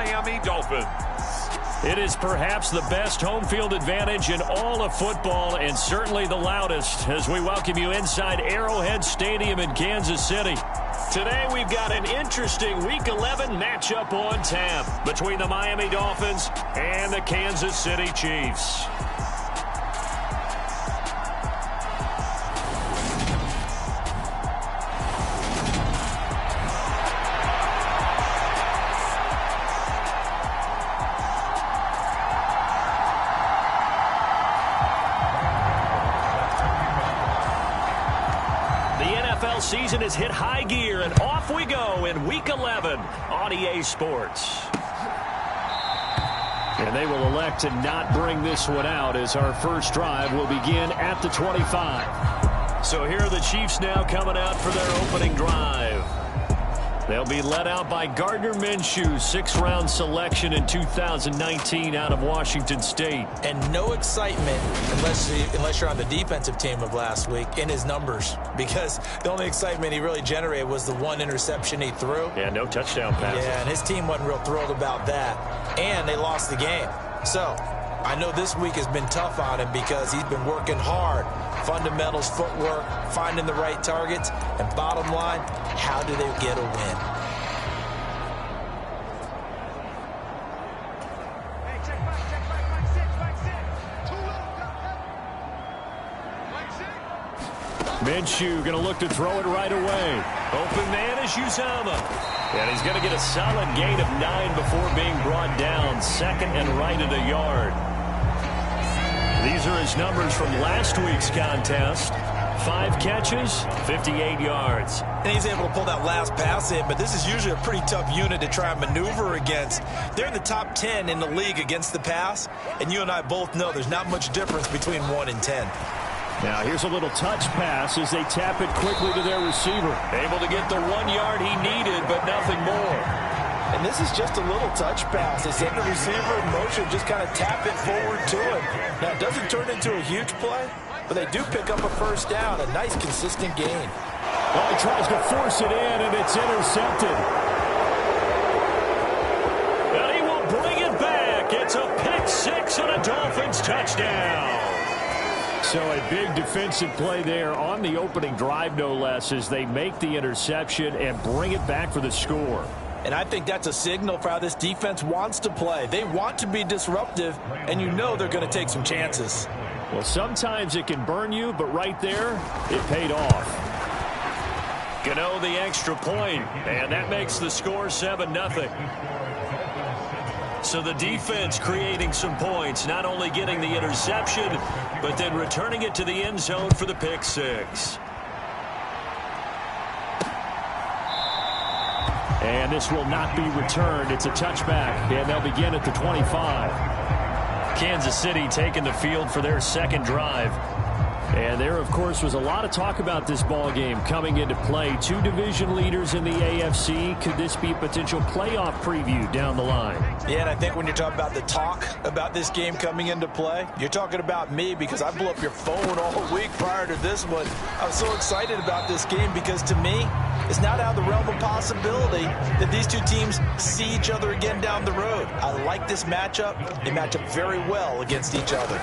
Miami Dolphins. It is perhaps the best home field advantage in all of football, and certainly the loudest, as we welcome you inside Arrowhead Stadium in Kansas City. Today we've got an interesting Week 11 matchup on tap between the Miami Dolphins and the Kansas City Chiefs. Season has hit high gear, and off we go in Week 11 on EA Sports. And they will elect to not bring this one out, as our first drive will begin at the 25. So here are the Chiefs now coming out for their opening drive. They'll be led out by Gardner Minshew, sixth-round selection in 2019 out of Washington State. And no excitement unless you're on the defensive team of last week in his numbers, because the only excitement he really generated was the one interception he threw. Yeah, no touchdown passes. Yeah, and his team wasn't real thrilled about that, and they lost the game. So I know this week has been tough on him because he's been working hard. Fundamentals, footwork, finding the right targets, and bottom line, how do they get a win? Minshew going to look to throw it right away. Open man is Uzomah. And he's going to get a solid gain of 9 before being brought down. Second and right at a yard. These are his numbers from last week's contest. 5 catches, 58 yards. And he's able to pull that last pass in, but this is usually a pretty tough unit to try and maneuver against. They're in the top 10 in the league against the pass, and you and I both know there's not much difference between 1 and 10. Now here's a little touch pass as they tap it quickly to their receiver. Able to get the 1 yard he needed, but nothing more. And this is just a little touch pass. They send the receiver in motion, just kind of tap it forward to him. Now, it doesn't turn into a huge play, but they do pick up a first down, a nice, consistent gain. Well, he tries to force it in, and it's intercepted. And he will bring it back. It's a pick 6 and a Dolphins touchdown. So a big defensive play there on the opening drive, no less, as they make the interception and bring it back for the score. And I think that's a signal for how this defense wants to play. They want to be disruptive, and you know they're going to take some chances. Well, sometimes it can burn you, but right there, it paid off. Gano the extra point, and that makes the score 7-0. So the defense creating some points, not only getting the interception, but then returning it to the end zone for the pick 6. And this will not be returned. It's a touchback, and they'll begin at the 25. Kansas City taking the field for their second drive. And there, of course, was a lot of talk about this ball game coming into play. 2 division leaders in the AFC. Could this be a potential playoff preview down the line? Yeah, and I think when you're talking about the talk about this game coming into play, you're talking about me, because I blew up your phone all week prior to this one. I was so excited about this game because, to me, it's not out of the realm of possibility that these two teams see each other again down the road. I like this matchup. They match up very well against each other.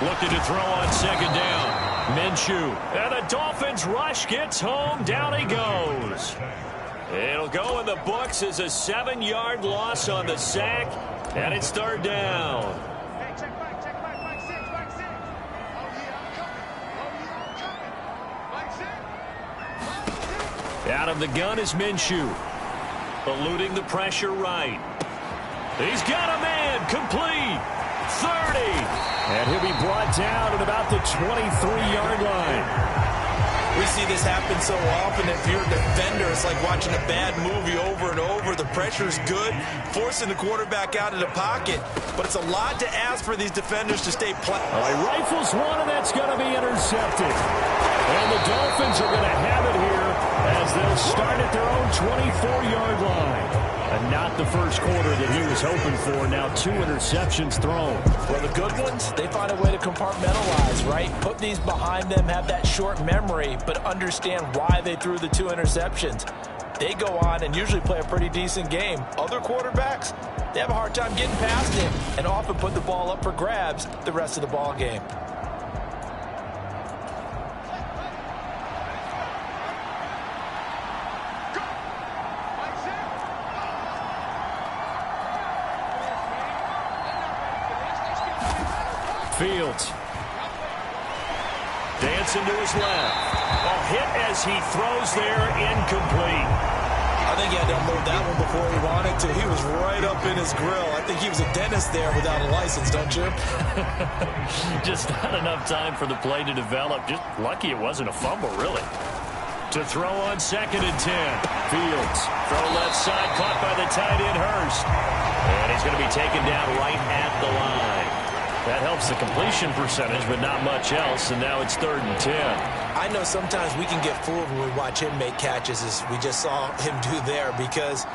Looking to throw on second down. Minshew. And the Dolphins rush gets home. Down he goes. It'll go in the books as a 7-yard loss on the sack. And it's third down. Out of the gun is Minshew. Eluding the pressure right. He's got a man. Complete. 30. And he'll be brought down at about the 23-yard line. We see this happen so often. If you're a defender, it's like watching a bad movie over and over. The pressure's good, forcing the quarterback out of the pocket. But it's a lot to ask for these defenders to stay He rifles one, and that's going to be intercepted. And the Dolphins are going to have it here as they'll start at their own 24-yard line. And not the first quarter that he was hoping for. Now 2 interceptions thrown. Well, the good ones, they find a way to compartmentalize, right? Put these behind them, have that short memory, but understand why they threw the 2 interceptions. they go on and usually play a pretty decent game. Other quarterbacks, they have a hard time getting past him and often put the ball up for grabs the rest of the ball game. Fields. Dancing to his left. A hit as he throws there, incomplete. I think he had to unload that one before he wanted to. He was right up in his grill. I think he was a dentist there without a license, don't you? Just not enough time for the play to develop. Just lucky it wasn't a fumble, really. To throw on 2nd and 10. Fields. Throw left side, caught by the tight end, Hurst. And he's going to be taken down right at the line. That helps the completion percentage, but not much else, and now it's 3rd and 10. I know sometimes we can get fooled when we watch him make catches, as we just saw him do there, because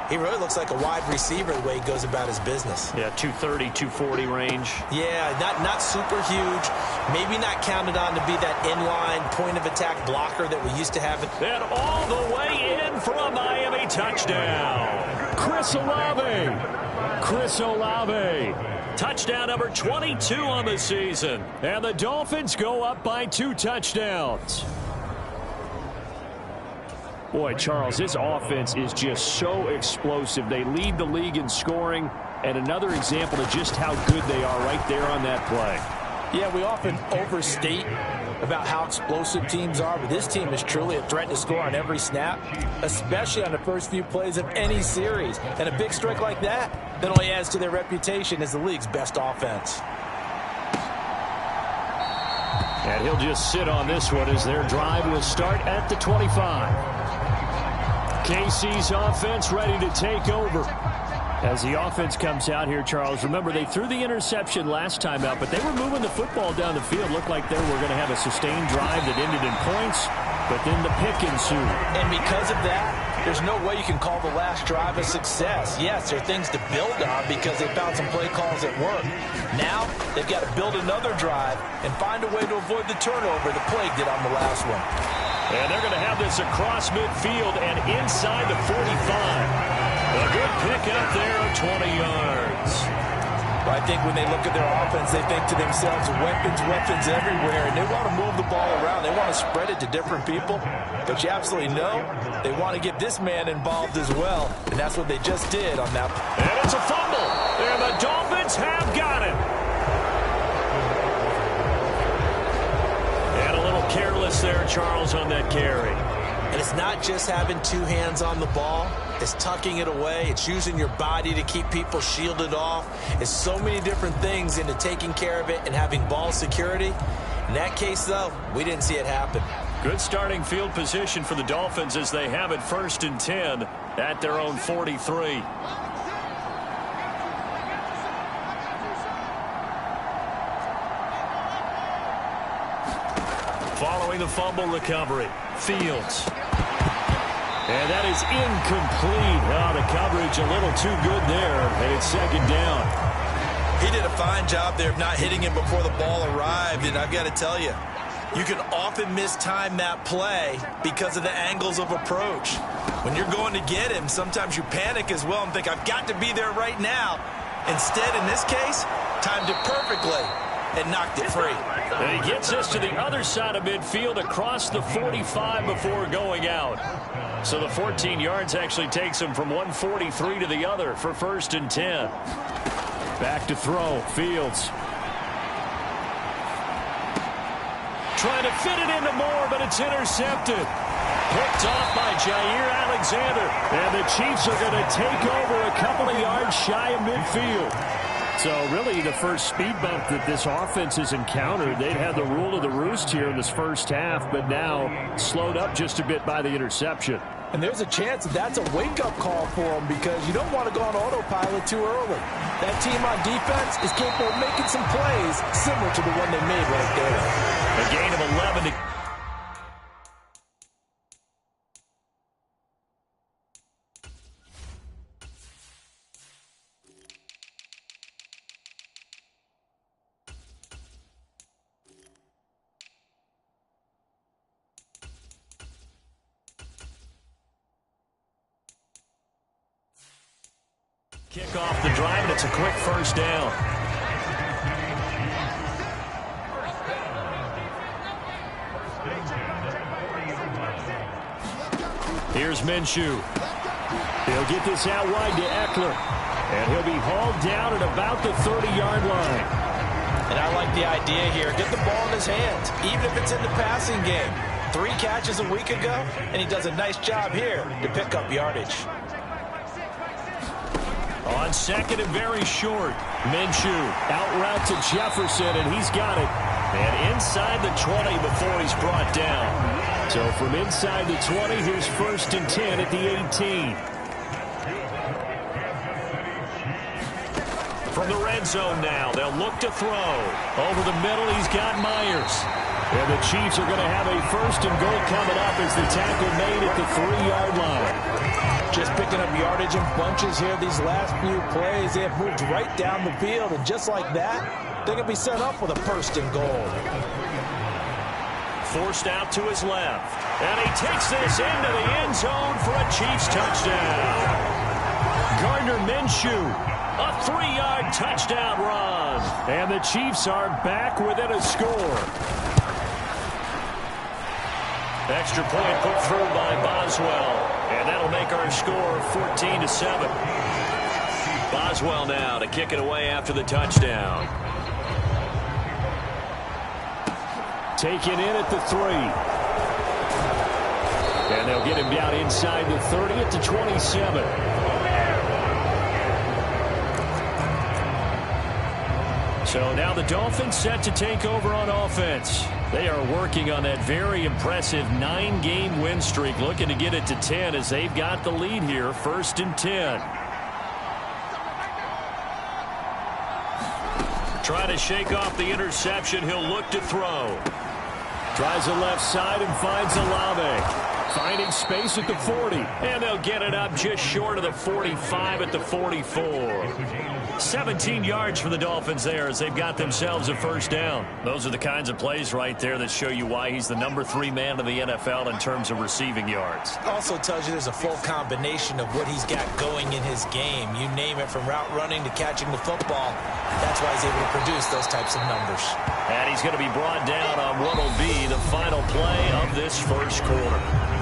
he really looks like a wide receiver the way he goes about his business. Yeah, 230, 240 range. Yeah, not super huge. Maybe not counted on to be that inline point-of-attack blocker that we used to have. And all the way in for a Miami touchdown. Chris Olave. Chris Olave. Touchdown number 22 on the season. And the Dolphins go up by 2 touchdowns. Boy, Charles, this offense is just so explosive. They lead the league in scoring, and another example of just how good they are right there on that play. Yeah, we often overstate about how explosive teams are, but this team is truly a threat to score on every snap, especially on the first few plays of any series. And a big strike like that only adds to their reputation as the league's best offense. And he'll just sit on this one as their drive will start at the 25. KC's offense ready to take over. As the offense comes out here, Charles, remember they threw the interception last time out, but they were moving the football down the field. Looked like they were going to have a sustained drive that ended in points, but then the pick ensued. And because of that, there's no way you can call the last drive a success. Yes, there are things to build on because they found some play calls that work. Now, they've got to build another drive and find a way to avoid the turnover the Plague did on the last one. And they're going to have this across midfield and inside the 45. A good pickup there of 20 yards. Well, I think when they look at their offense, they think to themselves, weapons everywhere, and they want to move the ball around. They want to spread it to different people. But you absolutely know they want to get this man involved as well, and that's what they just did on that. And it's a fumble, and the Dolphins have got it. And a little careless there, Charles, on that carry. And it's not just having two hands on the ball. It's tucking it away. It's using your body to keep people shielded off. It's so many different things into taking care of it and having ball security. In that case, though, we didn't see it happen. Good starting field position for the Dolphins as they have it 1st and 10 at their own 43. Following the fumble recovery, Fields. And that is incomplete. Oh, the coverage a little too good there, and it's 2nd down. He did a fine job there of not hitting him before the ball arrived, and I've got to tell you, you can often mistime that play because of the angles of approach. When you're going to get him, sometimes you panic as well and think, I've got to be there right now. Instead, in this case, timed it perfectly and knocked it free. And he gets this to the other side of midfield across the 45 before going out. So the 14 yards actually takes him from 143 to the other for 1st and 10. Back to throw, Fields. Trying to fit it into Moore, but it's intercepted. Picked off by Jair Alexander. And the Chiefs are going to take over a couple of yards shy of midfield. So really the first speed bump that this offense has encountered. They'd had the rule of the roost here in this first half, but now slowed up just a bit by the interception. And there's a chance that that's a wake-up call for them because you don't want to go on autopilot too early. That team on defense is capable of making some plays similar to the one they made right there. A gain of 11 to Kick off the drive, and it's a quick first down. Here's Minshew. He'll get this out wide to Eckler. And he'll be hauled down at about the 30-yard line. And I like the idea here. Get the ball in his hands, even if it's in the passing game. 3 catches a week ago, and he does a nice job here to pick up yardage. On second and very short, Minshew out route to Jefferson, and he's got it. And inside the 20 before he's brought down. So from inside the 20, here's 1st and 10 at the 18. From the red zone now, they'll look to throw. Over the middle, he's got Myers. And the Chiefs are going to have a 1st and goal coming up as the tackle made at the 3-yard line. Just picking up yardage in bunches here these last few plays. They have moved right down the field, and just like that, they're going to be set up with a 1st and goal. Forced out to his left. And he takes this into the end zone for a Chiefs touchdown. Gardner Minshew, a 3-yard touchdown run. And the Chiefs are back within a score. Extra point put through by Boswell. And that'll make our score 14-7. Boswell now to kick it away after the touchdown. Taken in at the 3. And they'll get him down inside the 30 at the 27. So now the Dolphins set to take over on offense. They are working on that very impressive 9-game win streak, looking to get it to 10 as they've got the lead here, 1st and 10. Trying to shake off the interception. He'll look to throw. Tries the left side and finds Olave. Finding space at the 40. And they'll get it up just short of the 45 at the 44. 17 yards for the Dolphins there as they've got themselves a 1st down. Those are the kinds of plays right there that show you why he's the number 3 man in the NFL in terms of receiving yards. Also tells you there's a full combination of what he's got going in his game. You name it, from route running to catching the football. That's why he's able to produce those types of numbers. And he's going to be brought down on what will be the final play of this 1st quarter.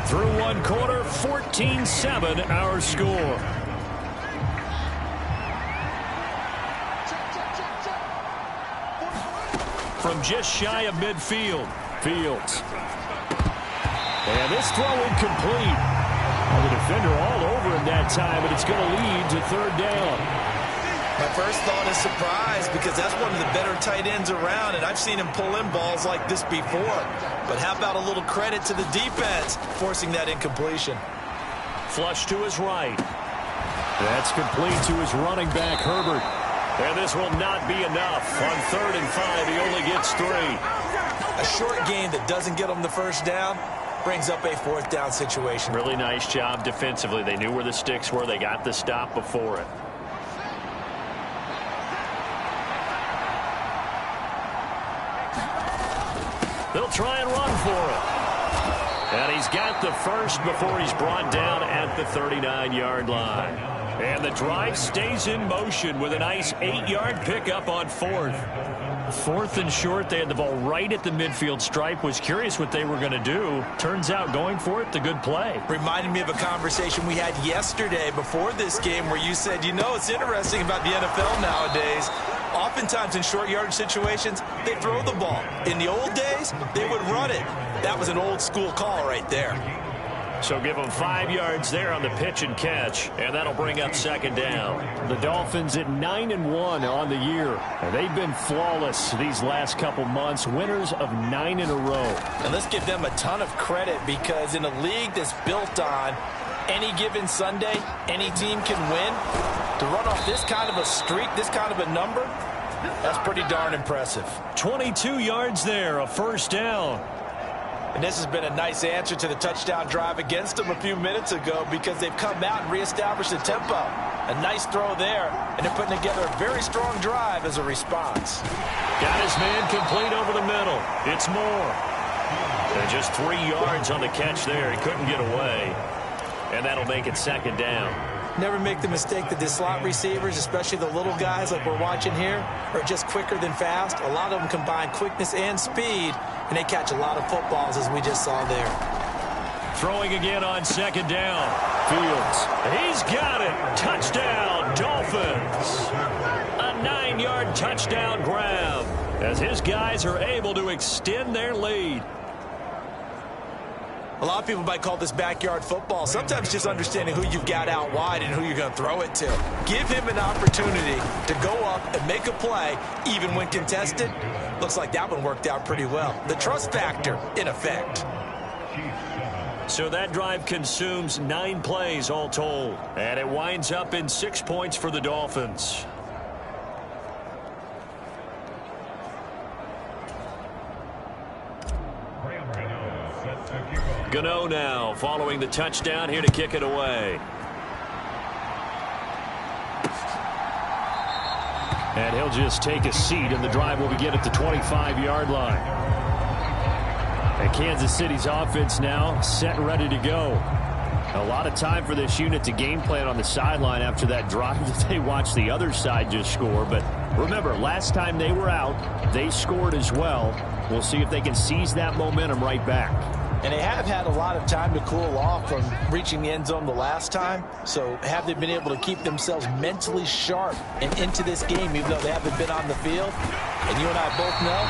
Through 1 quarter, 14-7 our score. From just shy of midfield, Fields. And this throw incomplete. The defender all over him that time, and it's going to lead to 3rd down. My first thought is surprise, because that's one of the better tight ends around, and I've seen him pull in balls like this before. But how about a little credit to the defense forcing that incompletion? Flush to his right. That's complete to his running back, Herbert. And this will not be enough. On 3rd and 5, he only gets 3. A short game that doesn't get him the 1st down brings up a 4th down situation. Really nice job defensively. They knew where the sticks were. They got the stop before it. They'll try and run for it. And he's got the 1st before he's brought down at the 39-yard line. And the drive stays in motion with a nice 8-yard pickup on 4th. 4th and short. They had the ball right at the midfield stripe. Was curious what they were going to do. Turns out going for it, the good play. Reminded me of a conversation we had yesterday before this game where you said, you know, it's interesting about the NFL nowadays. Oftentimes in short yardage situations, they throw the ball. In the old days, they would run it. That was an old school call right there. So give them 5 yards there on the pitch and catch, and that'll bring up 2nd down. The Dolphins at 9-1 on the year, and they've been flawless these last couple months, winners of 9 in a row. And let's give them a ton of credit, because in a league that's built on any given Sunday, any team can win. To run off this kind of a streak, this kind of a number, that's pretty darn impressive. 22 yards there, a 1st down. And this has been a nice answer to the touchdown drive against them a few minutes ago, because they've come out and reestablished the tempo. A nice throw there, and they're putting together a very strong drive as a response. Got his man complete over the middle. It's Moore. And just 3 yards on the catch there. He couldn't get away. And that'll make it 2nd down. Never make the mistake that the slot receivers, especially the little guys like we're watching here, are just quicker than fast. A lot of them combine quickness and speed, and they catch a lot of footballs, as we just saw there. Throwing again on second down. Fields. He's got it. Touchdown, Dolphins. A 9-yard touchdown grab as his guys are able to extend their lead. A lot of people might call this backyard football. Sometimes just understanding who you've got out wide and who you're going to throw it to. Give him an opportunity to go up and make a play, even when contested. Looks like that one worked out pretty well. The trust factor in effect. So that drive consumes 9 plays all told. And it winds up in 6 points for the Dolphins. Gano now following the touchdown here to kick it away. And he'll just take a seat, and the drive will begin at the 25-yard line. And Kansas City's offense now set and ready to go. A lot of time for this unit to game plan on the sideline after that drive that they watched the other side just score. But remember, last time they were out, they scored as well. We'll see if they can seize that momentum right back. And they have had a lot of time to cool off from reaching the end zone the last time. So have they been able to keep themselves mentally sharp and into this game, even though they haven't been on the field? And you and I both know,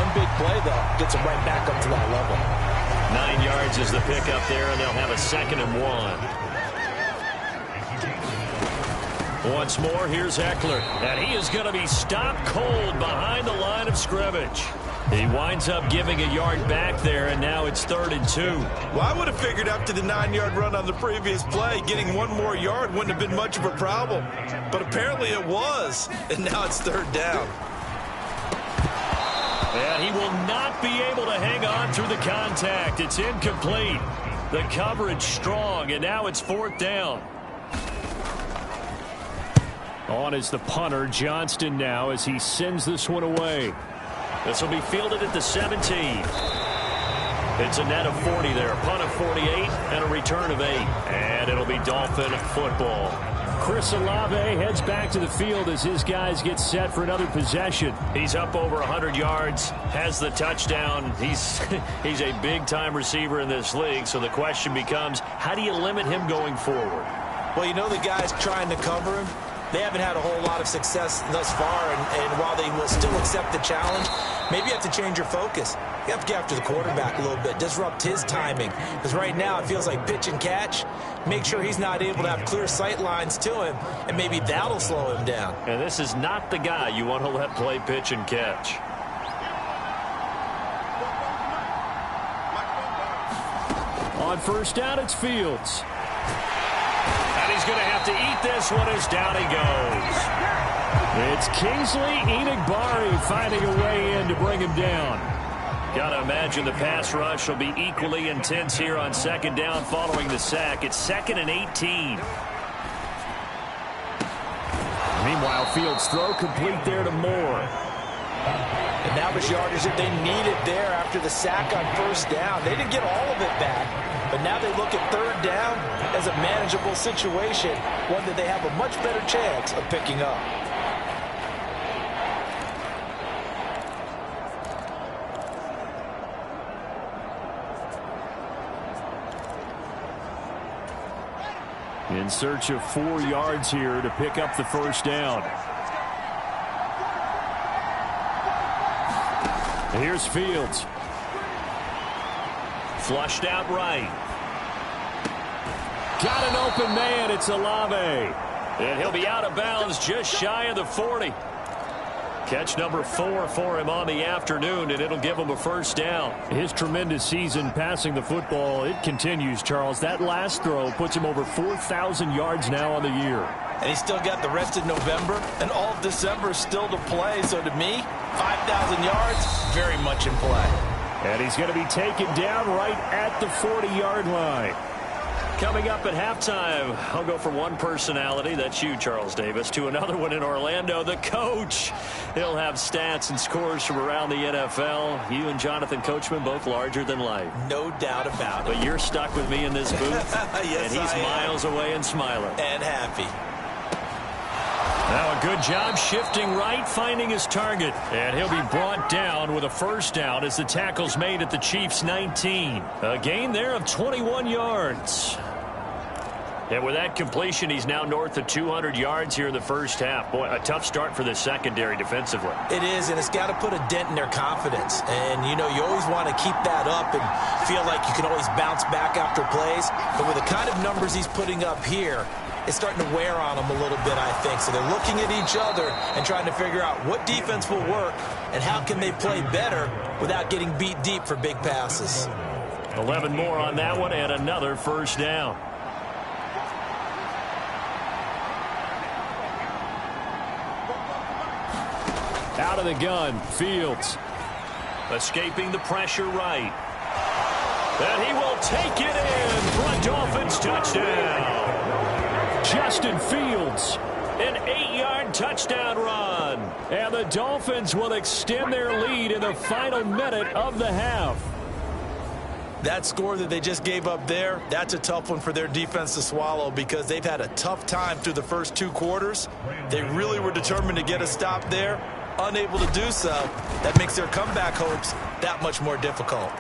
one big play, though, gets them right back up to that level. 9 yards is the pickup there, and they'll have a 2nd and 1. Once more, here's Eckler. And he is going to be stopped cold behind the line of scrimmage. He winds up giving a yard back there, and now it's 3rd and 2. Well, I would have figured after the 9-yard run on the previous play, getting one more yard wouldn't have been much of a problem. But apparently it was, and now it's 3rd down. And he will not be able to hang on through the contact. It's incomplete. The coverage strong, and now it's 4th down. On is the punter, Johnston, now as he sends this one away. This will be fielded at the 17. It's a net of 40 there. Punt of 48 and a return of 8. And it'll be Dolphin football. Chris Olave heads back to the field as his guys get set for another possession. He's up over 100 yards, has the touchdown. He's a big-time receiver in this league, so the question becomes, how do you limit him going forward? Well, you know the guys trying to cover him, they haven't had a whole lot of success thus far, and while they will still accept the challenge, maybe you have to change your focus. You have to get after the quarterback a little bit, disrupt his timing, because right now it feels like pitch and catch. Make sure he's not able to have clear sight lines to him, and maybe that'll slow him down. And this is not the guy you want to let play pitch and catch. On 1st down, it's Fields. And he's going to have to eat this one as down he goes. It's Kingsley Enagbari finding a way in to bring him down. Got to imagine the pass rush will be equally intense here on 2nd down following the sack. It's 2nd and 18. Meanwhile, Fields' throw complete there to Moore. And that was yardage that they needed there after the sack on 1st down. They didn't get all of it back, but now they look at 3rd down as a manageable situation, one that they have a much better chance of picking up. In search of 4 yards here to pick up the 1st down. Here's Fields. Flushed out right. Got an open man. It's Olave. And he'll be out of bounds just shy of the 40. Catch number 4 for him on the afternoon, and it'll give him a 1st down. His tremendous season passing the football, it continues, Charles. That last throw puts him over 4,000 yards now on the year. And he's still got the rest of November and all of December still to play. So to me, 5,000 yards, very much in play. And he's going to be taken down right at the 40-yard line. Coming up at halftime, I'll go from one personality, that's you, Charles Davis, to another one in Orlando, the coach. He'll have stats and scores from around the NFL. You and Jonathan Coachman both larger than life. No doubt about it. But you're stuck with me in this booth, yes, and he's miles away and smiling. And happy. Now a good job shifting right, finding his target. And he'll be brought down with a first down as the tackle's made at the Chiefs' 19. A gain there of 21 yards. And with that completion, he's now north of 200 yards here in the first half. Boy, a tough start for the secondary defensively. It is, and it's got to put a dent in their confidence. And, you know, you always want to keep that up and feel like you can always bounce back after plays. But with the kind of numbers he's putting up here, it's starting to wear on them a little bit, I think. So they're looking at each other and trying to figure out what defense will work and how can they play better without getting beat deep for big passes. 11 more on that one and another first down. Out of the gun, Fields. Escaping the pressure right. And he will take it in for a Dolphins touchdown. Justin Fields, an 8-yard touchdown run. And the Dolphins will extend their lead in the final minute of the half. That score that they just gave up there, that's a tough one for their defense to swallow because they've had a tough time through the first 2 quarters. They really were determined to get a stop there. Unable to do so, that makes their comeback hopes that much more difficult.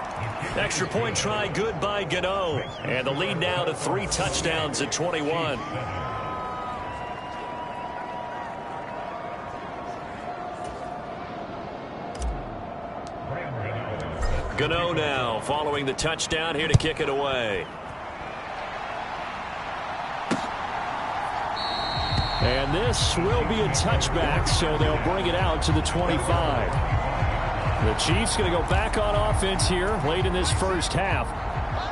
Extra point try good by Gano. And the lead now to 3 touchdowns at 21. Gano now following the touchdown here to kick it away. And this will be a touchback, so they'll bring it out to the 25. The Chiefs going to go back on offense here late in this first half.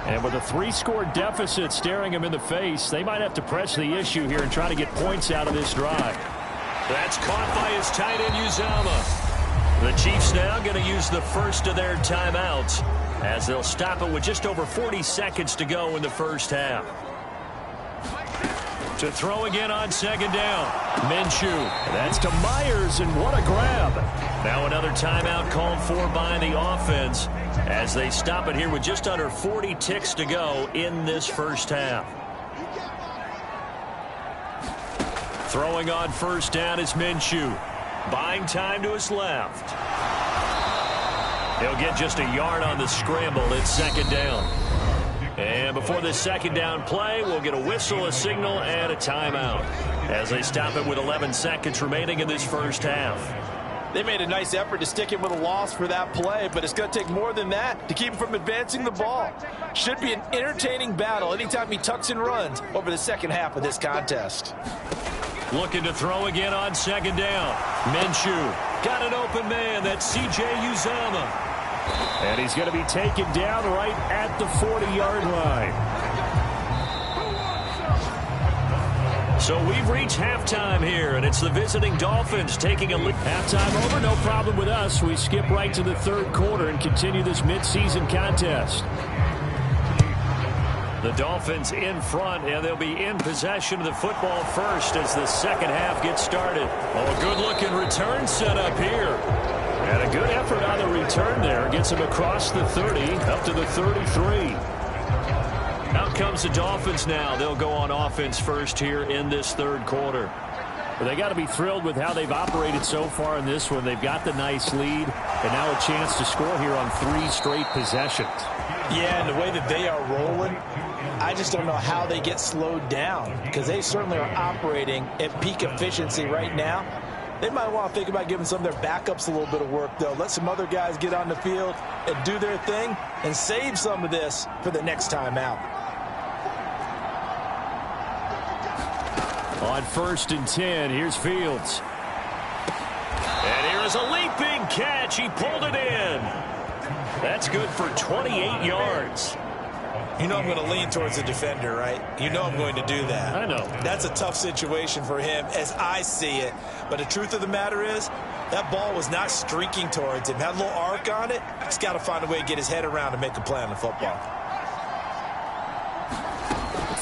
And with a 3-score deficit staring them in the face, they might have to press the issue here and try to get points out of this drive. That's caught by his tight end, Uzama. The Chiefs now going to use the first of their timeouts as they'll stop it with just over 40 seconds to go in the first half. To throw again on second down. Minshew. That's to Myers, and what a grab. Now another timeout called for by the offense as they stop it here with just under 40 ticks to go in this first half. Throwing on first down is Minshew. Buying time to his left. He'll get just a yard on the scramble. It's second down. And before this second down play, we'll get a whistle, a signal, and a timeout as they stop it with 11 seconds remaining in this first half. They made a nice effort to stick him with a loss for that play, but it's going to take more than that to keep him from advancing the ball. Should be an entertaining battle anytime he tucks and runs over the second half of this contest. Looking to throw again on second down. Minshew got an open man. That's C.J. Uzama. And he's going to be taken down right at the 40-yard line. So we've reached halftime here, and it's the visiting Dolphins taking a lead. Halftime over, no problem with us. We skip right to the third quarter and continue this midseason contest. The Dolphins in front, and they'll be in possession of the football first as the second half gets started. Oh, a good-looking return set up here. And a good effort on the return there. Gets him across the 30, up to the 33. Out comes the Dolphins now. They'll go on offense first here in this third quarter. Well, they got to be thrilled with how they've operated so far in this one. They've got the nice lead, and now a chance to score here on 3 straight possessions. Yeah, and the way that they are rolling, I just don't know how they get slowed down because they certainly are operating at peak efficiency right now. They might want to think about giving some of their backups a little bit of work, though. Let some other guys get on the field and do their thing and save some of this for the next time out. On 1st and 10, here's Fields. And here's a leaping catch. He pulled it in. That's good for 28 yards. You know I'm going to lean towards the defender, right? You know I'm going to do that. I know. That's a tough situation for him as I see it. But the truth of the matter is, that ball was not streaking towards him. Had a little arc on it. He's got to find a way to get his head around and make a play on the football.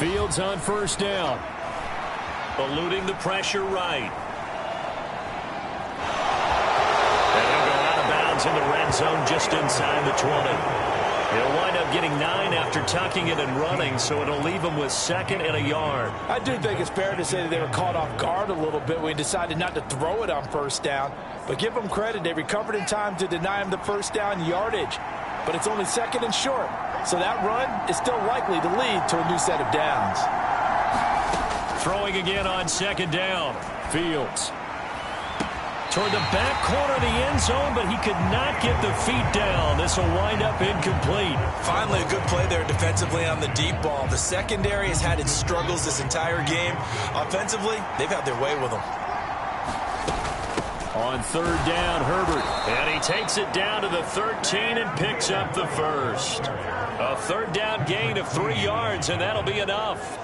Fields on first down. Eluding the pressure right. And he'll go out of bounds in the red zone just inside the 20. He'll wind up getting 9 after tucking it and running, so it'll leave him with 2nd and a yard. I do think it's fair to say that they were caught off guard a little bit when he decided not to throw it on first down. But give them credit, they recovered in time to deny him the first down yardage. But it's only 2nd and short, so that run is still likely to lead to a new set of downs. Throwing again on 2nd down. Fields. Toward the back corner of the end zone, but he could not get the feet down. This will wind up incomplete. Finally, a good play there defensively on the deep ball. The secondary has had its struggles this entire game. Offensively, they've had their way with them. On 3rd down, Herbert. And he takes it down to the 13 and picks up the first. A 3rd down gain of 3 yards, and that'll be enough.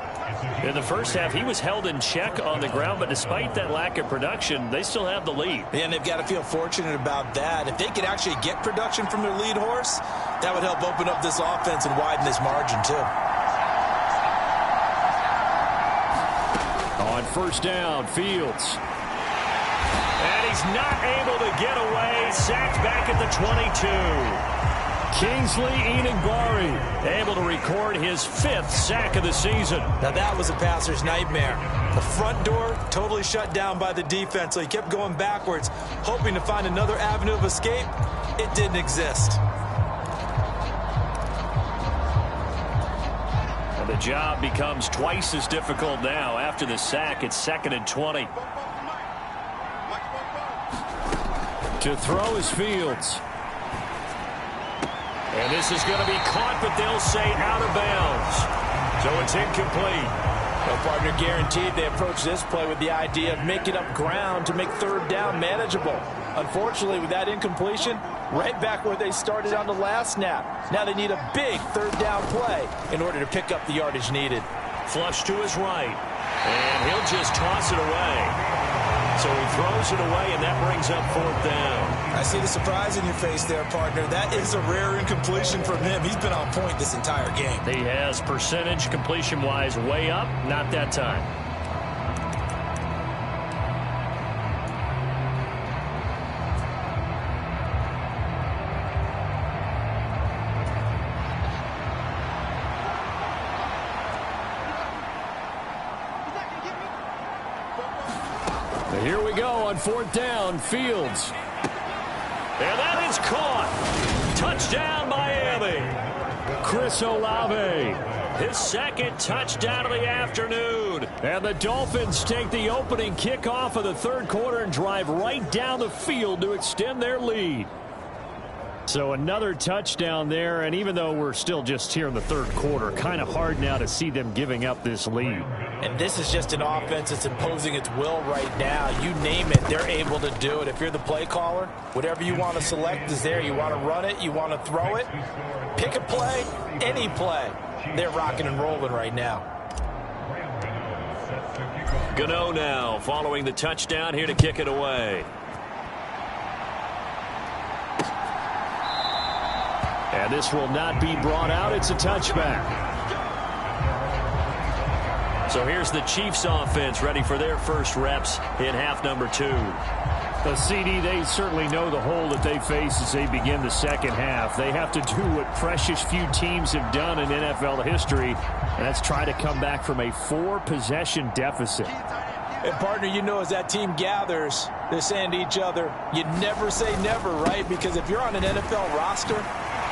In the first half, he was held in check on the ground, but despite that lack of production, they still have the lead. Yeah, and they've got to feel fortunate about that. If they could actually get production from their lead horse, that would help open up this offense and widen this margin, too. On 1st down, Fields. And he's not able to get away. Sacked back at the 22. Kingsley Enagbare able to record his 5th sack of the season. Now that was a passer's nightmare. The front door totally shut down by the defense, so he kept going backwards, hoping to find another avenue of escape. It didn't exist. And the job becomes twice as difficult now. After the sack, it's 2nd and 20. To throw is Fields. And this is going to be caught, but they'll say out of bounds. So it's incomplete. Well, partner, guaranteed they approach this play with the idea of making up ground to make 3rd down manageable. Unfortunately, with that incompletion, right back where they started on the last snap. Now they need a big 3rd down play in order to pick up the yardage needed. Flush to his right. And he'll just toss it away. So he throws it away, and that brings up 4th down. I see the surprise in your face there, partner. That is a rare incompletion from him. He's been on point this entire game. He has percentage completion-wise way up. Not that time. Here we go on 4th down, Fields. And that is caught. Touchdown, Miami. Chris Olave, his 2nd touchdown of the afternoon. And the Dolphins take the opening kickoff of the 3rd quarter and drive right down the field to extend their lead. So another touchdown there, and even though we're still just here in the 3rd quarter, kind of hard now to see them giving up this lead. And this is just an offense that's imposing its will right now. You name it, they're able to do it. If you're the play caller, whatever you want to select is there. You want to run it, you want to throw it. Pick a play, any play. They're rocking and rolling right now. Gano now following the touchdown here to kick it away. And this will not be brought out. It's a touchback. So here's the Chiefs offense ready for their first reps in half number 2. The CD, they certainly know the hole that they face as they begin the 2nd half. They have to do what precious few teams have done in NFL history, and that's try to come back from a 4-possession deficit. And, partner, you know as that team gathers, they're saying to each other, you never say never, right? Because if you're on an NFL roster,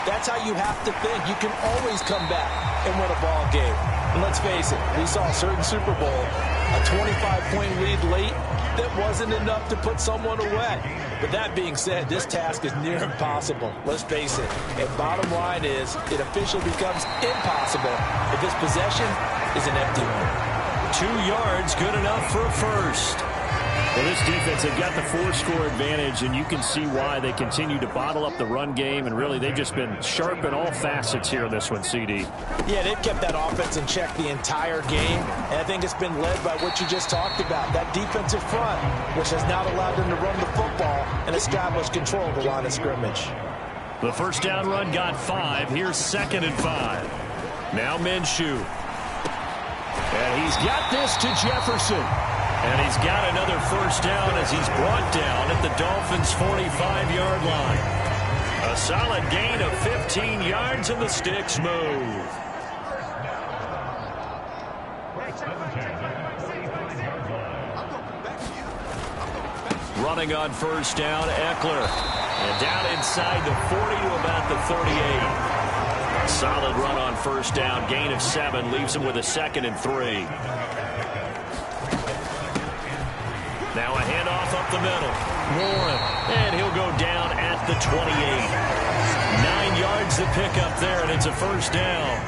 that's how you have to think. You can always come back and win a ball game. And let's face it, we saw a certain Super Bowl, a 25-point lead late, that wasn't enough to put someone away. But that being said, this task is near impossible. Let's face it. And bottom line is, it officially becomes impossible if this possession is an empty one. 2 yards, good enough for a first. Well, this defense, they've got the 4-score advantage, and you can see why they continue to bottle up the run game, and really they've just been sharp in all facets here in this one, CD. Yeah, they've kept that offense in check the entire game, and I think it's been led by what you just talked about, that defensive front, which has not allowed them to run the football and establish control of the line of scrimmage. The first down run got 5. Here's 2nd and 5. Now Minshew. he's got this to Jefferson. And he's got another first down as he's brought down at the Dolphins' 45-yard line. A solid gain of 15 yards, and the sticks move. Running on first down, Eckler. And down inside the 40 to about the 38. A solid run on first down, gain of 7, leaves him with a 2nd and 3. Now a handoff up the middle. Warren, and he'll go down at the 28. 9 yards to pick up there, and it's a first down.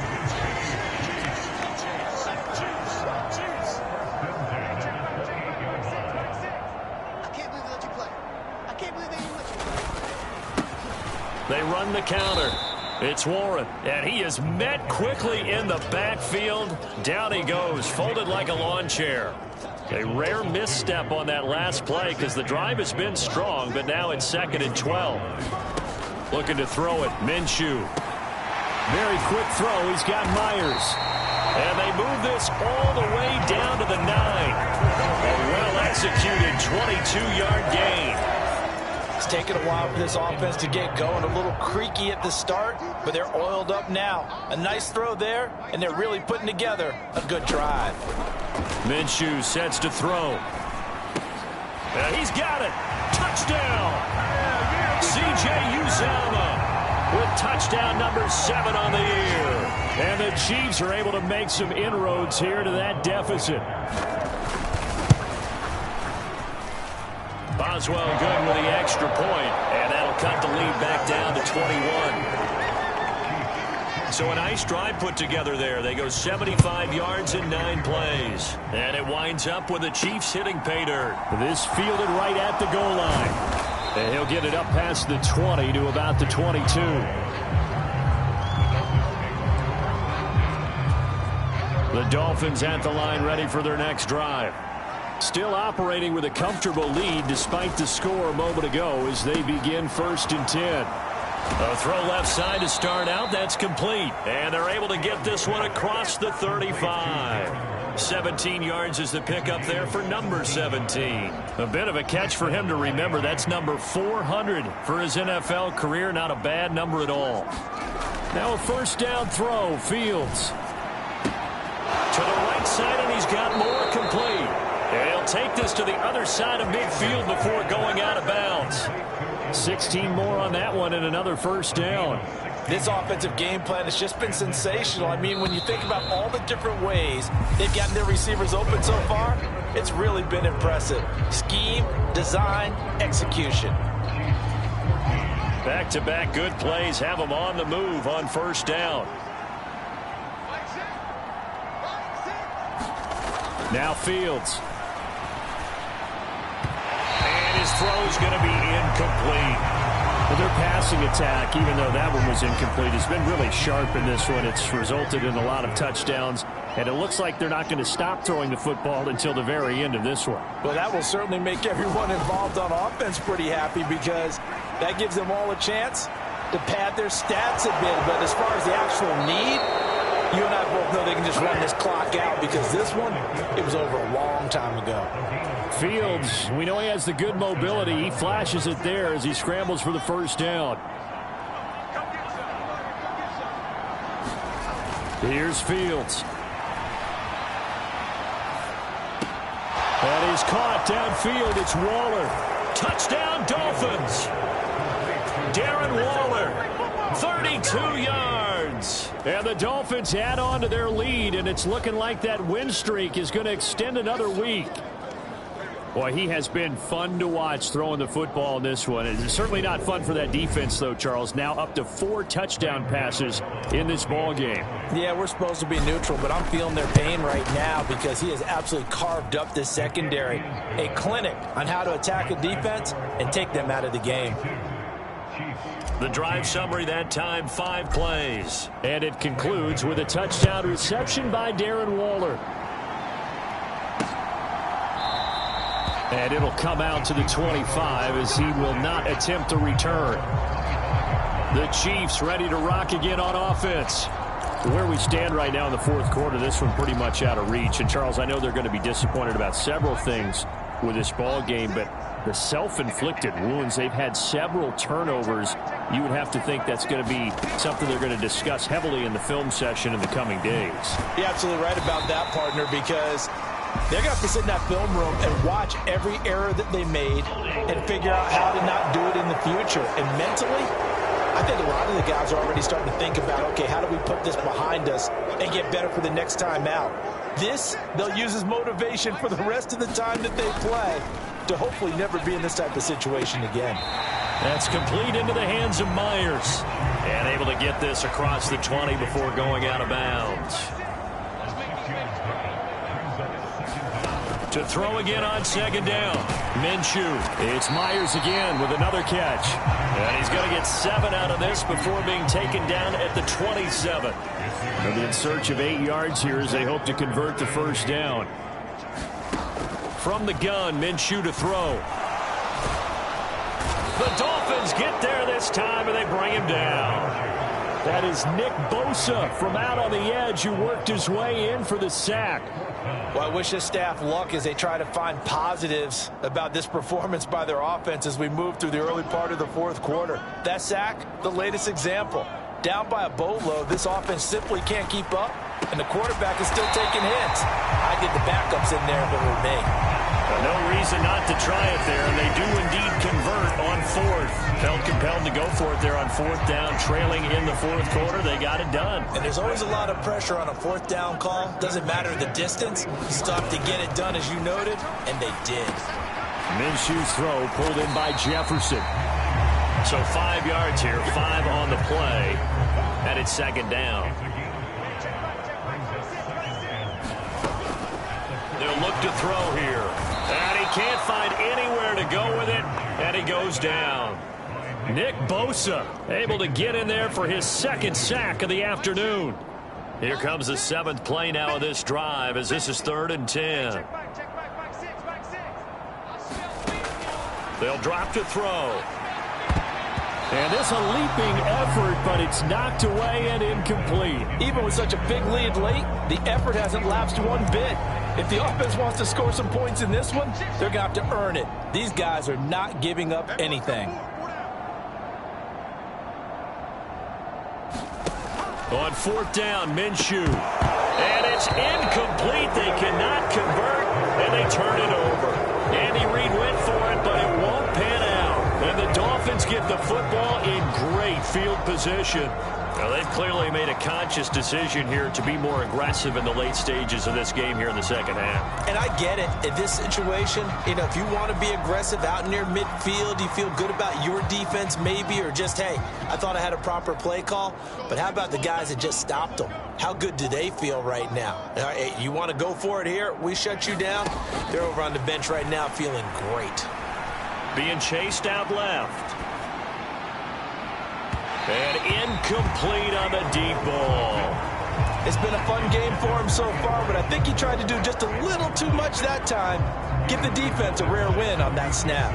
They run the counter. It's Warren, and he is met quickly in the backfield. Down he goes, folded like a lawn chair. A rare misstep on that last play because the drive has been strong, but now it's 2nd and 12. Looking to throw it, Minshew. Very quick throw, he's got Myers. And they move this all the way down to the 9. A well-executed 22-yard gain. It's taken a while for this offense to get going. A little creaky at the start, but they're oiled up now. A nice throw there, and they're really putting together a good drive. Minshew sets to throw. And he's got it. Touchdown. C.J. Uzomah with touchdown number 7 on the year. And the Chiefs are able to make some inroads here to that deficit. Boswell good with the extra point, and that'll cut the lead back down to 21. So a nice drive put together there. They go 75 yards in 9 plays. And it winds up with the Chiefs hitting pay dirt. This fielded right at the goal line. And he'll get it up past the 20 to about the 22. The Dolphins at the line ready for their next drive. Still operating with a comfortable lead despite the score a moment ago as they begin 1st and 10. A throw left side to start out. That's complete. And they're able to get this one across the 35. 17 yards is the pickup there for number 17. A bit of a catch for him to remember. That's number 400 for his NFL career. Not a bad number at all. Now a first down throw. Fields. To the right side, and he's got more complete. And he'll take this to the other side of midfield before going out of bounds. 16 more on that one and another first down. This offensive game plan has just been sensational. I mean, when you think about all the different ways they've gotten their receivers open so far, it's really been impressive. Scheme, design, execution. Back-to-back good plays have them on the move on first down. Now Fields. His throw is going to be incomplete. Well, their passing attack, even though that one was incomplete, has been really sharp in this one. It's resulted in a lot of touchdowns, and it looks like they're not going to stop throwing the football until the very end of this one. Well, that will certainly make everyone involved on offense pretty happy because that gives them all a chance to pad their stats a bit. But as far as the actual need, you and I both know they can just run this clock out because this one, it was over a long time ago. Fields, we know he has the good mobility. He flashes it there as he scrambles for the first down. Here's Fields. And he's caught downfield. It's Waller. Touchdown, Dolphins. Darren Waller, 32 yards. And the Dolphins add on to their lead, and it's looking like that win streak is going to extend another week. Boy, he has been fun to watch throwing the football in this one. It's certainly not fun for that defense, though, Charles. Now up to 4 touchdown passes in this ball game. Yeah, we're supposed to be neutral, but I'm feeling their pain right now because he has absolutely carved up this secondary. A clinic on how to attack a defense and take them out of the game. The drive summary that time, 5 plays. And it concludes with a touchdown reception by Darren Waller. And it'll come out to the 25 as he will not attempt a return. The Chiefs ready to rock again on offense. Where we stand right now in the fourth quarter, this one pretty much out of reach. And, Charles, I know they're going to be disappointed about several things with this ball game, but the self-inflicted wounds, they've had several turnovers. You would have to think that's going to be something they're going to discuss heavily in the film session in the coming days. You're absolutely right about that, partner, because they're going to have to sit in that film room and watch every error that they made and figure out how to not do it in the future. And mentally, I think a lot of the guys are already starting to think about, okay, how do we put this behind us and get better for the next time out? This, they'll use as motivation for the rest of the time that they play to hopefully never be in this type of situation again. That's complete into the hands of Myers. And able to get this across the 20 before going out of bounds. To throw again on second down. Minshew. It's Myers again with another catch. And he's going to get 7 out of this before being taken down at the 27. They'll be in search of 8 yards here as they hope to convert the first down. From the gun, Minshew to throw. The Dolphins get there this time, and they bring him down. That is Nick Bosa from out on the edge who worked his way in for the sack. Well, I wish this staff luck as they try to find positives about this performance by their offense as we move through the early part of the fourth quarter. That sack, the latest example. Down by a boatload, this offense simply can't keep up, and the quarterback is still taking hits. I did the backups in there if it were me. No reason not to try it there, and they do indeed convert on fourth. Felt compelled to go for it there on fourth down, trailing in the fourth quarter. They got it done. And there's always a lot of pressure on a fourth down call. Doesn't matter the distance. You stop to get it done, as you noted, and they did. Minshew's throw pulled in by Jefferson. So 5 yards here, 5 on the play, and it's second down. They'll look to throw here. And he can't find anywhere to go with it, and he goes down. Nick Bosa able to get in there for his second sack of the afternoon. Here comes the 7th play now of this drive as this is 3rd and 10. They'll drop to throw. And this a leaping effort, but it's knocked away and incomplete. Even with such a big lead late, the effort hasn't lapsed one bit. If the offense wants to score some points in this one, they're going to have to earn it. These guys are not giving up anything. On 4th down, Minshew. And it's incomplete. They cannot convert, and they turn it over. Andy Reid went for it, but it won't pan out. And the Dolphins get the football in great field position. Now, they've clearly made a conscious decision here to be more aggressive in the late stages of this game here in the second half. And I get it. In this situation, you know, if you want to be aggressive out near midfield, you feel good about your defense maybe, or just, hey, I thought I had a proper play call. But how about the guys that just stopped them? How good do they feel right now? Hey, you want to go for it here? We shut you down. They're over on the bench right now feeling great. Being chased out left. And incomplete on the deep ball. It's been a fun game for him so far, but I think he tried to do just a little too much that time. Give the defense a rare win on that snap.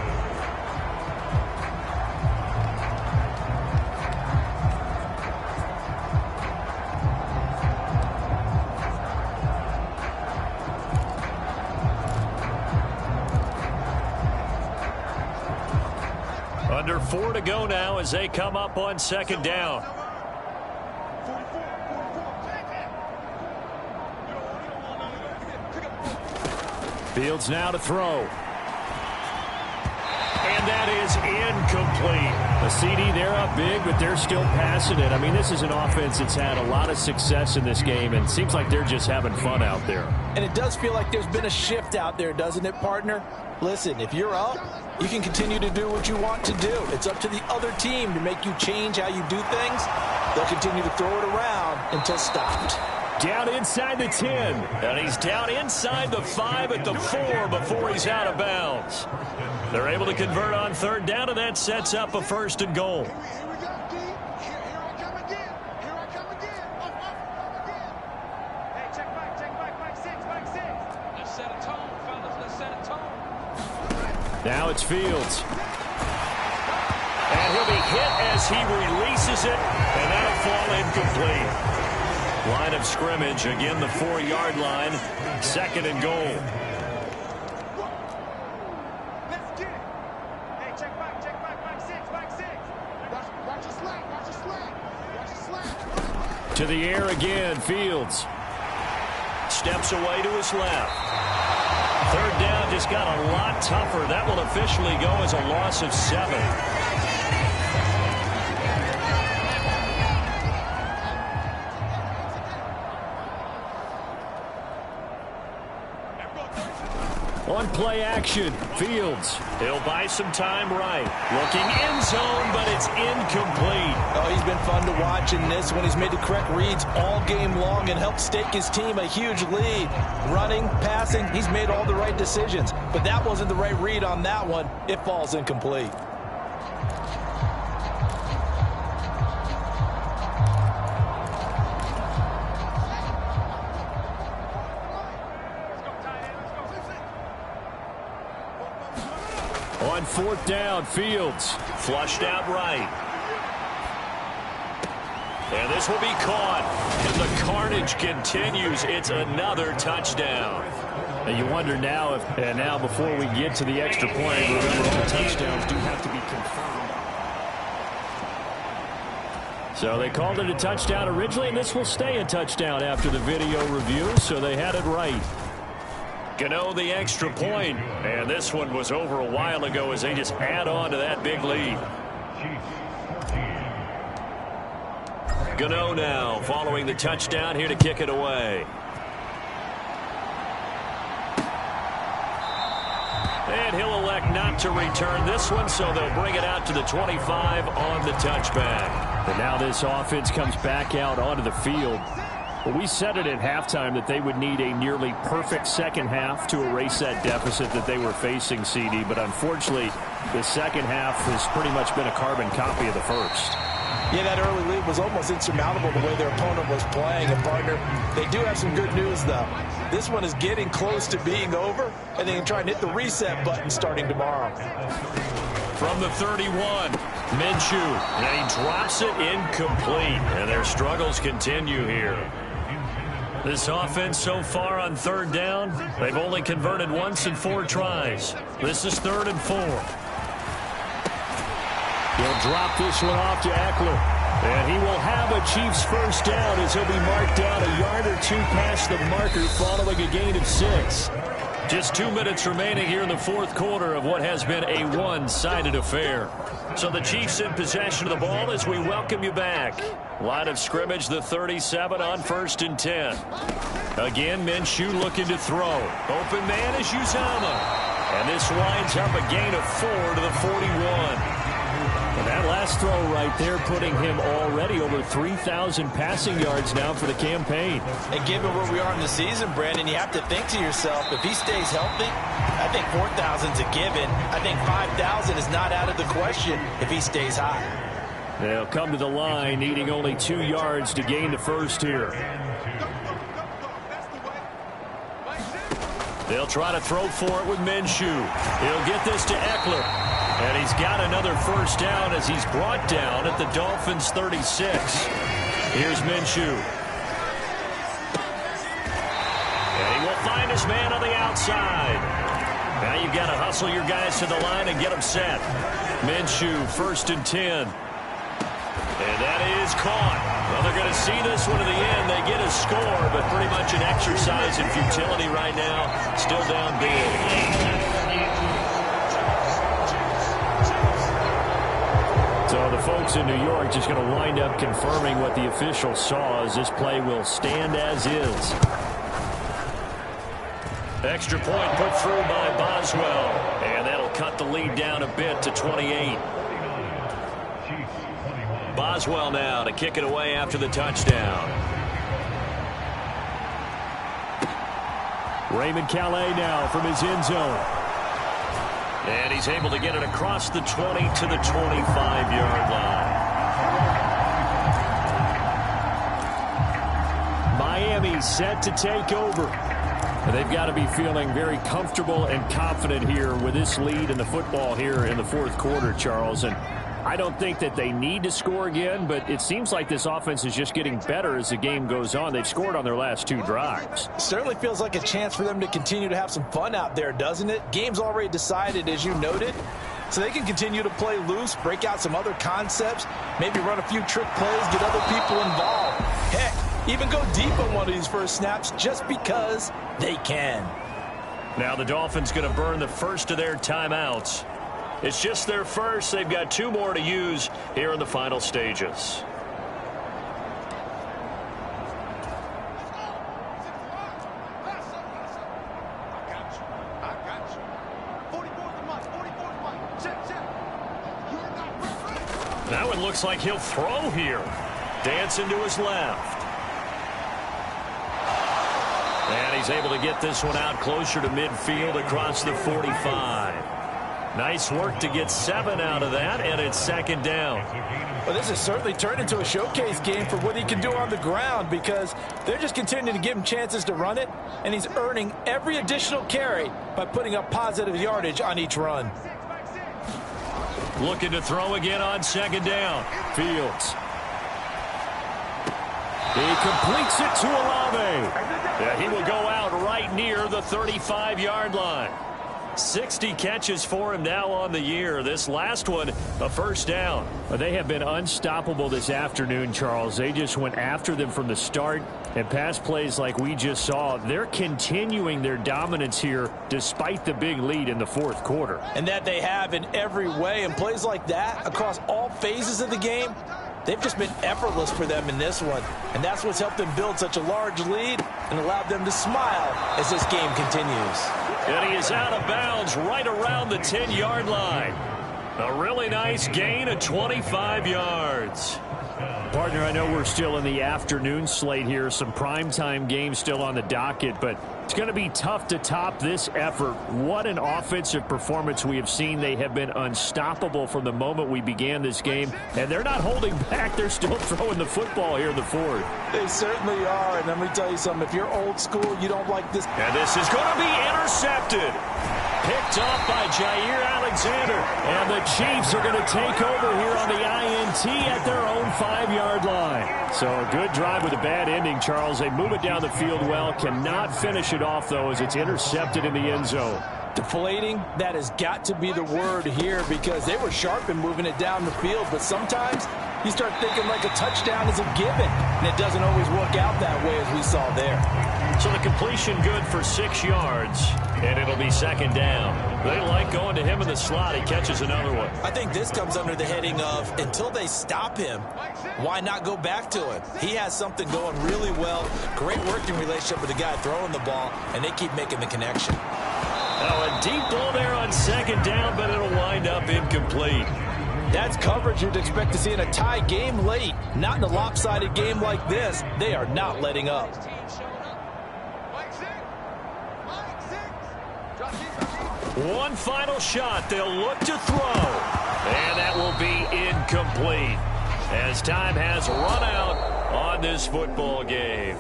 Under 4 to go now as they come up on second down. Fields now to throw. And that is incomplete. A CD, they're up big, but they're still passing it. I mean, this is an offense that's had a lot of success in this game, and it seems like they're just having fun out there. And it does feel like there's been a shift out there, doesn't it, partner? Listen, if you're up, you can continue to do what you want to do. It's up to the other team to make you change how you do things. They'll continue to throw it around until stopped. Down inside the 10. And he's down inside the 5 at the 4 before he's out of bounds. They're able to convert on 3rd down, and that sets up a 1st and goal. Now it's Fields. And he'll be hit as he releases it, and that'll fall incomplete. Line of scrimmage, again the 4-yard line. 2nd and goal. Let's get it. Hey, check back, back 6. Watch your slack. To the air again, Fields. Steps away to his left. 3rd down just got a lot tougher. That will officially go as a loss of 7. On play action, Fields. He'll buy some time right. Looking end zone, but it's incomplete. Oh, he's been fun to watch in this one. He's made the correct reads all game long and helped stake his team a huge lead. Running, passing, he's made all the right decisions. But that wasn't the right read on that one. It falls incomplete. On 4th down, Fields flushed out right. And this will be caught. And the carnage continues. It's another touchdown. And you wonder now if, and now before we get to the extra point, remember all touchdowns do have to be confirmed. So they called it a touchdown originally, and this will stay a touchdown after the video review, so they had it right. Gano the extra point, and this one was over a while ago as they just add on to that big lead. Gano now following the touchdown here to kick it away. And he'll elect not to return this one, so they'll bring it out to the 25 on the touchback. And now this offense comes back out onto the field. Well, we said it at halftime that they would need a nearly perfect second half to erase that deficit that they were facing, CD. But unfortunately, the second half has pretty much been a carbon copy of the first. Yeah, that early lead was almost insurmountable the way their opponent was playing. And, partner, they do have some good news, though. This one is getting close to being over, and they can try and hit the reset button starting tomorrow. From the 31, Minshew, and he drops it incomplete. And their struggles continue here. This offense so far on 3rd down, they've only converted once in 4 tries. This is 3rd and 4. He'll drop this one off to Eckler. And he will have a Chiefs first down as he'll be marked down a yard or 2 past the marker following a gain of 6. Just 2 minutes remaining here in the 4th quarter of what has been a one-sided affair. So the Chiefs in possession of the ball as we welcome you back. Line of scrimmage, the 37 on 1st and 10. Again, Minshew looking to throw. Open man is Uzomah. And this winds up a gain of 4 to the 41. And that last throw right there putting him already over 3,000 passing yards now for the campaign. And given where we are in the season, Brandon, you have to think to yourself, if he stays healthy, I think 4,000 is a given. I think 5,000 is not out of the question if he stays high. They'll come to the line needing only 2 yards to gain the first here. They'll try to throw for it with Minshew. He'll get this to Eckler. And he's got another first down as he's brought down at the Dolphins' 36. Here's Minshew. And he will find his man on the outside. Now you've got to hustle your guys to the line and get them set. Minshew, 1st and 10. And that is caught. Well, they're going to see this one to the end. They get a score, but pretty much an exercise in futility right now. Still down big. So the folks in New York just going to wind up confirming what the official saw as this play will stand as is. Extra point put through by Boswell. And that'll cut the lead down a bit to 28. Boswell now to kick it away after the touchdown. Raymond Calais now from his end zone. And he's able to get it across the 20 to the 25-yard line. Miami set to take over. And they've got to be feeling very comfortable and confident here with this lead in the football here in the 4th quarter, Charles. And I don't think that they need to score again, but it seems like this offense is just getting better as the game goes on. They've scored on their last 2 drives. Certainly feels like a chance for them to continue to have some fun out there, doesn't it? Game's already decided, as you noted. So they can continue to play loose, break out some other concepts, maybe run a few trick plays, get other people involved. Heck, even go deep on one of these first snaps just because they can. Now the Dolphins going to burn the first of their timeouts. It's just their first. They've got 2 more to use here in the final stages. That one looks like he'll throw here. Dancing to his left. And he's able to get this one out closer to midfield across the 45. Nice work to get 7 out of that, and it's 2nd down. Well, this has certainly turned into a showcase game for what he can do on the ground because they're just continuing to give him chances to run it, and he's earning every additional carry by putting up positive yardage on each run. Looking to throw again on 2nd down. Fields. He completes it to Olave. Yeah, he will go out right near the 35-yard line. 60 catches for him now on the year. This last one, a 1st down. They have been unstoppable this afternoon, Charles. They just went after them from the start. And pass plays like we just saw, they're continuing their dominance here despite the big lead in the 4th quarter. And that they have in every way. And plays like that across all phases of the game, they've just been effortless for them in this one. And that's what's helped them build such a large lead and allowed them to smile as this game continues. And he is out of bounds right around the 10-yard line. A really nice gain of 25 yards. Partner, I know we're still in the afternoon slate here. Some primetime games still on the docket, but it's going to be tough to top this effort. What an offensive performance we have seen. They have been unstoppable from the moment we began this game, and they're not holding back. They're still throwing the football here in the 4th. They certainly are, and let me tell you something. If you're old school, you don't like this. And this is going to be intercepted. Picked off by Jair Alexander. And the Chiefs are going to take over here on the INT at their own 5-yard line. So a good drive with a bad ending, Charles. They move it down the field well. Cannot finish it off, though, as it's intercepted in the end zone. Deflating, that has got to be the word here because they were sharp in moving it down the field. But sometimes you start thinking like a touchdown is a given, and it doesn't always work out that way as we saw there. So the completion good for 6 yards, and it'll be 2nd down. They like going to him in the slot. He catches another one. I think this comes under the heading of until they stop him, why not go back to him? He has something going really well, great working relationship with the guy throwing the ball, and they keep making the connection. Oh, a deep ball there on 2nd down, but it'll wind up incomplete. That's coverage you'd expect to see in a tie game late. Not in a lopsided game like this. They are not letting up. One final shot. They'll look to throw. And that will be incomplete as time has run out on this football game.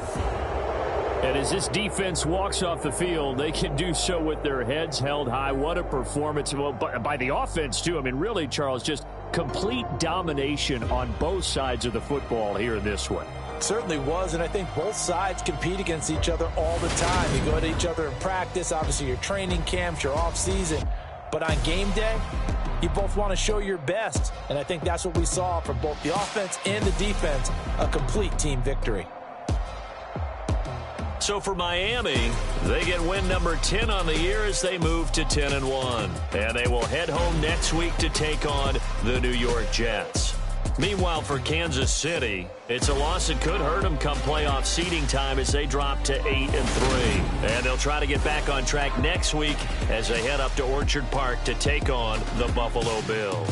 And as this defense walks off the field, they can do so with their heads held high. What a performance by the offense, too. I mean, really, Charles, just complete domination on both sides of the football here in this one. Certainly was, and I think both sides compete against each other all the time. You go to each other in practice, obviously your training camps, your off-season. But on game day, you both want to show your best. And I think that's what we saw from both the offense and the defense, a complete team victory. So for Miami, they get win number 10 on the year as they move to 10-1. And they will head home next week to take on the New York Jets. Meanwhile, for Kansas City, it's a loss that could hurt them come playoff seeding time as they drop to 8-3. And they'll try to get back on track next week as they head up to Orchard Park to take on the Buffalo Bills.